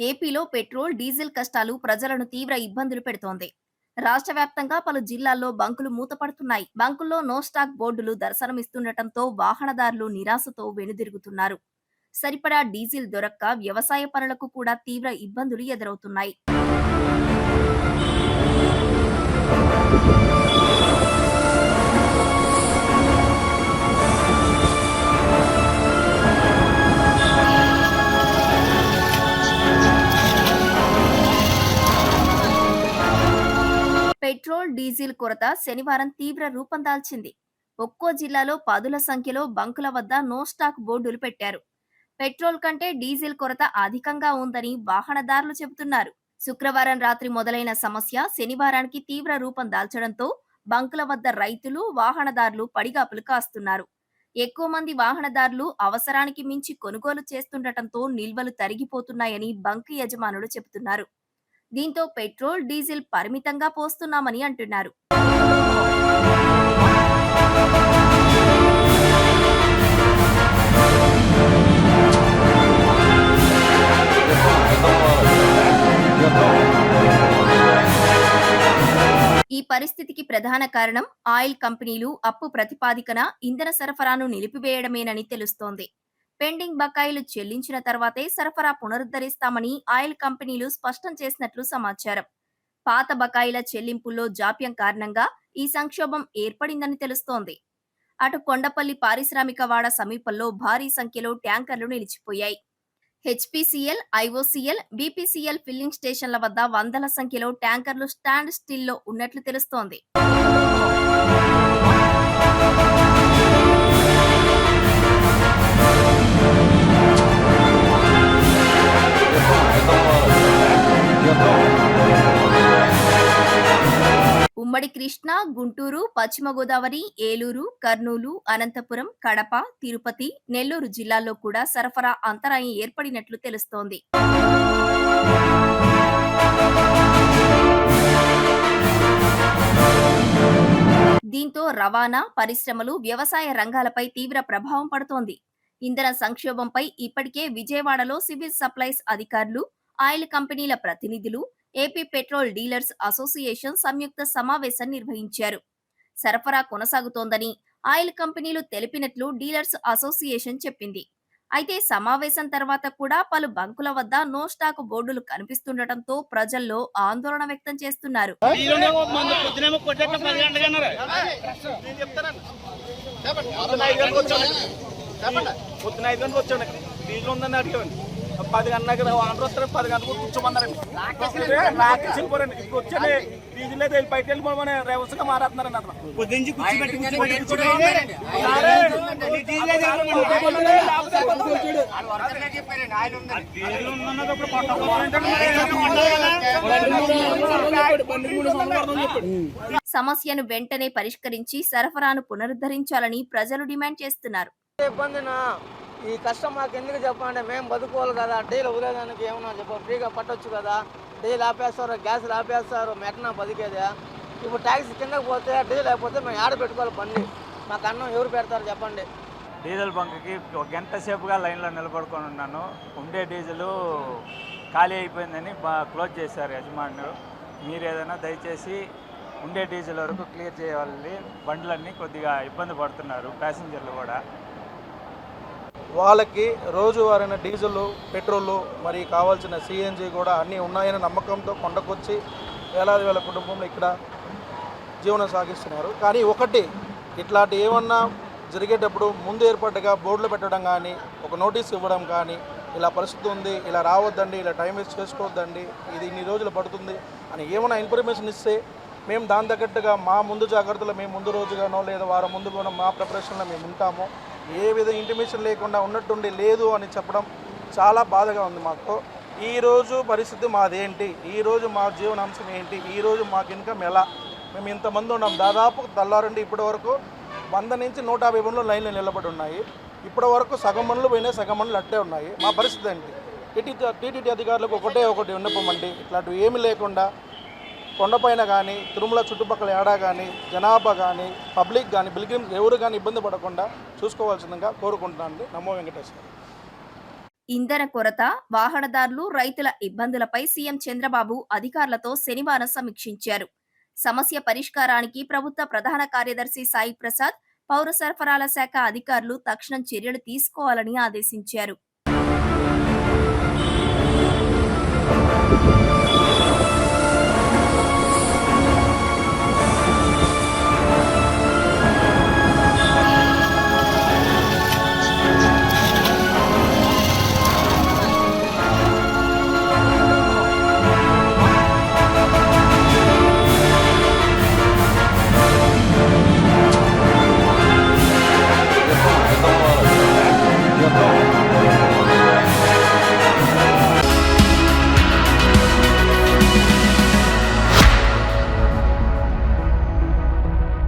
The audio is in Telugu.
ఏపీలో పెట్రోల్, డీజిల్ కష్టాలు ప్రజలను తీవ్ర ఇబ్బందులు పెడుతోంది. రాష్ట్ర వ్యాప్తంగా పలు జిల్లాల్లో బంకులు మూతపడుతున్నాయి. బంకుల్లో నో స్టాక్ బోర్డులు దర్శనమిస్తుండటంతో వాహనదారులు నిరాశతో వెనుదిరుగుతున్నారు. సరిపడా డీజిల్ దొరక్క వ్యవసాయ పనులకు కూడా తీవ్ర ఇబ్బందులు ఎదురవుతున్నాయి. పెట్రోల్, డీజిల్ కొరత శనివారం తీవ్ర రూపం దాల్చింది. ఒక్కో జిల్లాలో పదుల సంఖ్యలో బంకుల వద్ద నో స్టాక్ బోర్డులు పెట్టారు. పెట్రోల్ కంటే డీజిల్ కొరత అధికంగా ఉందని వాహనదారులు చెబుతున్నారు. శుక్రవారం రాత్రి మొదలైన సమస్య శనివారానికి తీవ్ర రూపం దాల్చడంతో బంకుల వద్ద రైతులు, వాహనదారులు పడిగాపులు కాస్తున్నారు. ఎక్కువ మంది వాహనదారులు అవసరానికి మించి కొనుగోలు చేస్తుండటంతో నిల్వలు తరిగిపోతున్నాయని బంకు యజమానులు చెబుతున్నారు. దీంతో పెట్రోల్, డీజిల్ పరిమితంగా పోస్తున్నామని అంటున్నారు. ఈ పరిస్థితికి ప్రధాన కారణం ఆయిల్ కంపెనీలు అప్పు ప్రతిపాదికన ఇంధన సరఫరాను నిలిపివేయడమేనని తెలుస్తోంది. పెండింగ్ బకాయిలు చెల్లించిన తర్వాతే సరఫరా పునరుద్ధరిస్తామని ఆయిల్ కంపెనీలు స్పష్టం చేసినట్లు సమాచారం. పాత బకాయిల చెల్లింపుల్లో జాప్యం కారణంగా ఈ సంక్షోభం ఏర్పడిందని తెలుస్తోంది. అటు కొండపల్లి పారిశ్రామిక వాడ సమీపంలో భారీ సంఖ్యలో ట్యాంకర్లు నిలిచిపోయాయి. హెచ్పీసీఎల్, ఐఓసీఎల్, బీపీసీఎల్ ఫిల్లింగ్ స్టేషన్ల వద్ద వందల సంఖ్యలో ట్యాంకర్లు స్టాండ్ స్టిల్లో ఉన్నట్లు తెలుస్తోంది. ఉమ్మడి కృష్ణా, గుంటూరు, పశ్చిమ గోదావరి, ఏలూరు, కర్నూలు, అనంతపురం, కడప, తిరుపతి, నెల్లూరు జిల్లాల్లో కూడా సరఫరా అంతరాయం ఏర్పడినట్లు తెలుస్తోంది. దీంతో రవాణా, పరిశ్రమలు, వ్యవసాయ రంగాలపై తీవ్ర ప్రభావం పడుతోంది. ఇంధన సంక్షోభంపై ఇప్పటికే విజయవాడలో సివిల్ సప్లైస్ అధికారులు, ఆయిల్ కంపెనీల ప్రతినిధులు, ఏపీ పెట్రోల్ డీలర్స్ అసోసియేషన్ సంయుక్త సమావేశం నిర్వహించారు. సరఫరా కొనసాగుతోందని ఆయిల్ కంపెనీలు తెలిపినట్లు డీలర్స్ అసోసియేషన్ చెప్పింది. అయితే సమావేశం తర్వాత కూడా పలు బంకుల వద్ద నో స్టాక్ బోర్డులు కనిపిస్తుండటంతో ప్రజల్లో ఆందోళన వ్యక్తం చేస్తున్నారు. పొద్దున 5 గంటలకు వచ్చాను. డీజిల్ ఉందని అడిగాను. 10 గంటలకు ఆర్డర్ వస్తారు. 10 గంటలకు కూర్చోమన్నారండి. నాకు ఇచ్చిపోరండి. ఇప్పుడు వచ్చాను డీజిల్ అయితే బయట వెళ్ళిపోమని రేవస్గా మారేస్తున్నారండి. అతను పొద్దుంచి సమస్యను వెంటనే పరిష్కరించి సరఫరాను పునరుద్ధరించాలని ప్రజలు డిమాండ్ చేస్తున్నారు. ఇబ్బందినా ఈ కష్టం మాకు ఎందుకు చెప్పండి, మేము బతుకోవాలి కదా. డీల్ వదిలేదానికి ఏమన్నా చెప్ప ఫ్రీగా పట్టొచ్చు కదా. డీల్ ఆపేస్తారు, గ్యాస్ ఆపేస్తారు, మెటనా బతికేదా. ఇప్పుడు ట్యాక్సీ కిందకి పోతే డీల్ అయిపోతే మేము ఆడ పెట్టుకోవాలి బండి. మాకు అన్నం ఎవరు పెడతారు చెప్పండి. డీజిల్ బంక్కి ఒక గంట సేపుగా లైన్లో నిలబడుకొని ఉన్నాను. ఉండే డీజిల్ ఖాళీ అయిపోయిందని క్లోజ్ చేశారు యజమానులు. మీరు ఏదైనా దయచేసి ఉండే డీజిల్ వరకు క్లియర్ చేయాలి. బండ్లన్నీ కొద్దిగా ఇబ్బంది పడుతున్నారు ప్యాసింజర్లు కూడా. వాళ్ళకి రోజువారైన డీజిల్, పెట్రోలు, మరి కావాల్సిన సిఎన్జి కూడా అన్నీ ఉన్నాయనే నమ్మకంతో కొండకొచ్చి వేలాది వేల కుటుంబంలో ఇక్కడ జీవనం సాగిస్తున్నారు. కానీ ఒకటి, ఇట్లాంటి ఏమన్నా జరిగేటప్పుడు ముందు ఏర్పాటుగా బోర్డులు పెట్టడం కానీ, ఒక నోటీస్ ఇవ్వడం కానీ, ఇలా పరిస్థితి ఉంది, ఇలా రావద్దండి, ఇలా టైం వేస్ట్ చేసుకోవద్దండి, ఇది ఇన్ని రోజులు పడుతుంది అని ఏమైనా ఇన్ఫర్మేషన్ ఇస్తే మేము దాని తగ్గట్టుగా మా ముందు జాగ్రత్తలు మేము ముందు రోజుగానో లేదా వారం ముందుగానో మా ప్రిపరేషన్లో మేము ఉంటాము. ఏ విధంగా ఇంటిమేషన్ లేకుండా ఉన్నట్టుండి లేదు అని చెప్పడం చాలా బాధగా ఉంది మాకు. ఈరోజు పరిస్థితి మాదేంటి, ఈరోజు మా జీవనాంశం ఏంటి, ఈరోజు మాకు ఇన్కమ్ ఎలా, మేము ఇంతమంది ఉన్నాం. దాదాపు తెల్లారండి ఇప్పటి వరకు 100 నుంచి 150 బండ్లు లైన్లో నిలబడి ఉన్నాయి. ఇప్పటి వరకు సగం బండ్లు పోయినాయి, సగం బండ్లు అట్టే ఉన్నాయి. మా పరిస్థితి ఏంటి? టీటీడీ అధికారులకు ఒకటి విన్నపమండి, ఇట్లాంటివి ఏమీ లేకుండా కొండపైన కానీ తిరుమల చుట్టుపక్కల ఏడా కానీ జనాభా కానీ పబ్లిక్ కానీ పిల్గ్రిమ్స్ ఎవరు కానీ ఇబ్బంది పడకుండా చూసుకోవాల్సిందిగా కోరుకుంటున్నాను. నమో వెంకటేశ్వర. ఇంధన కొరత, వాహనదారులు, రైతుల ఇబ్బందులపై సీఎం చంద్రబాబు అధికారులతో శనివారం సమీక్షించారు. సమస్య పరిష్కారానికి ప్రభుత్వ ప్రధాన కార్యదర్శి సాయి ప్రసాద్, పౌర సరఫరాల శాఖ అధికారులు తక్షణం చర్యలు తీసుకోవాలని ఆదేశించారు.